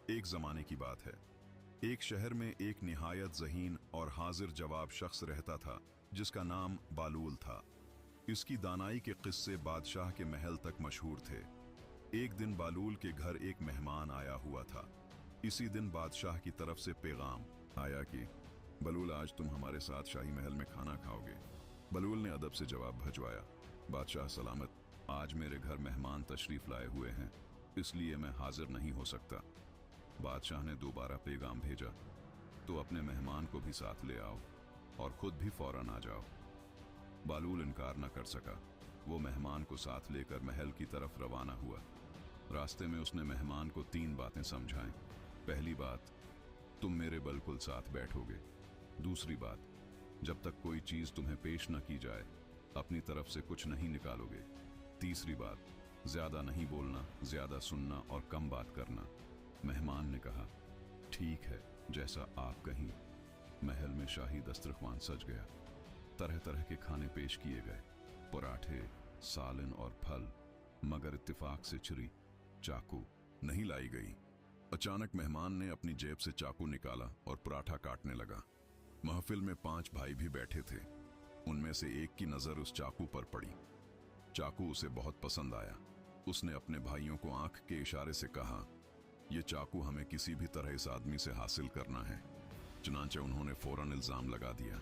एक जमाने की बात है। एक शहर में एक निहायत ज़हीन और हाजिर जवाब शख्स रहता था जिसका नाम बालूल था। इसकी दानाई के किस्से बादशाह के महल तक मशहूर थे। एक दिन बालूल के घर एक मेहमान आया हुआ था। इसी दिन बादशाह की तरफ से पैगाम आया कि बलूल, आज तुम हमारे साथ शाही महल में खाना खाओगे। बलूल ने अदब से जवाब भिजवाया, बादशाह सलामत, आज मेरे घर मेहमान तशरीफ लाए हुए हैं, इसलिए मैं हाजिर नहीं हो सकता। बादशाह ने दोबारा पैगाम भेजा, तो अपने मेहमान को भी साथ ले आओ और खुद भी फौरन आ जाओ। बालूल इनकार न कर सका। वो मेहमान को साथ लेकर महल की तरफ रवाना हुआ। रास्ते में उसने मेहमान को 3 बातें समझाएं। पहली बात, तुम मेरे बिल्कुल साथ बैठोगे। दूसरी बात, जब तक कोई चीज तुम्हें पेश न की जाए अपनी तरफ से कुछ नहीं निकालोगे। तीसरी बात, ज्यादा नहीं बोलना, ज्यादा सुनना और कम बात करना। मेहमान ने कहा, ठीक है, जैसा आप कहीं। महल में शाही दस्तरख्वान सज गया। तरह तरह के खाने पेश किए गए, पराठे, सालन और फल, मगर इत्तेफाक से छुरी चाकू नहीं लाई गई। अचानक मेहमान ने अपनी जेब से चाकू निकाला और पराठा काटने लगा। महफिल में 5 भाई भी बैठे थे। उनमें से एक की नजर उस चाकू पर पड़ी। चाकू उसे बहुत पसंद आया। उसने अपने भाइयों को आंख के इशारे से कहा, यह चाकू हमें किसी भी तरह इस आदमी से हासिल करना है। चुनांचे उन्होंने फौरन इल्जाम लगा दिया,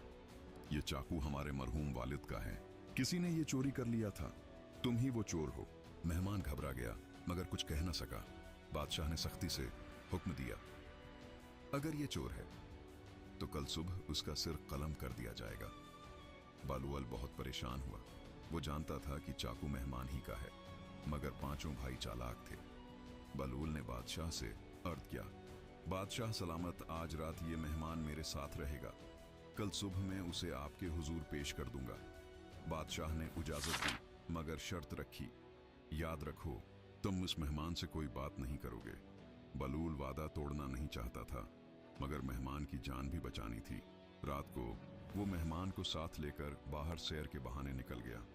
यह चाकू हमारे मरहूम वालिद का है, किसी ने यह चोरी कर लिया था, तुम ही वो चोर हो। मेहमान घबरा गया मगर कुछ कह न सका। बादशाह ने सख्ती से हुक्म दिया, अगर ये चोर है तो कल सुबह उसका सिर कलम कर दिया जाएगा। बालूल बहुत परेशान हुआ। वो जानता था कि चाकू मेहमान ही का है, मगर 5 भाई चालाक थे। बालूल ने बादशाह से अर्ज किया, बादशाह सलामत, आज रात ये मेहमान मेरे साथ रहेगा, कल सुबह मैं उसे आपके हुजूर पेश कर दूंगा। बादशाह ने इजाजत दी, मगर शर्त रखी, याद रखो तुम उस मेहमान से कोई बात नहीं करोगे। बालूल वादा तोड़ना नहीं चाहता था, मगर मेहमान की जान भी बचानी थी। रात को वो मेहमान को साथ लेकर बाहर सैर के बहाने निकल गया।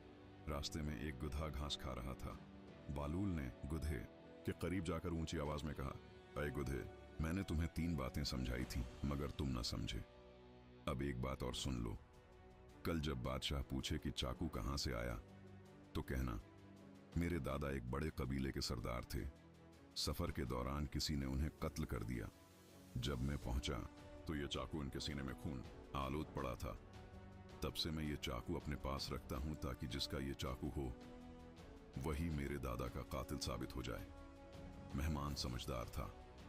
रास्ते में एक गुधा घास खा रहा था। बालूल ने गुधे के करीब जाकर ऊंची आवाज में कहा, अय गुधे, मैंने तुम्हें 3 बातें समझाई थी मगर तुम न समझे। अब एक बात और सुन लो। कल जब बादशाह पूछे कि चाकू कहां से आया तो कहना, मेरे दादा एक बड़े कबीले के सरदार थे। सफर के दौरान किसी ने उन्हें कत्ल कर दिया। जब मैं पहुंचा तो यह चाकू उनके सीने में खून आलूद पड़ा था। तब से मैं ये चाकू अपने पास रखता हूं ताकि जिसका ये चाकू हो वही मेरे दादा का कातिल साबित हो जाए। मेहमान समझदार था।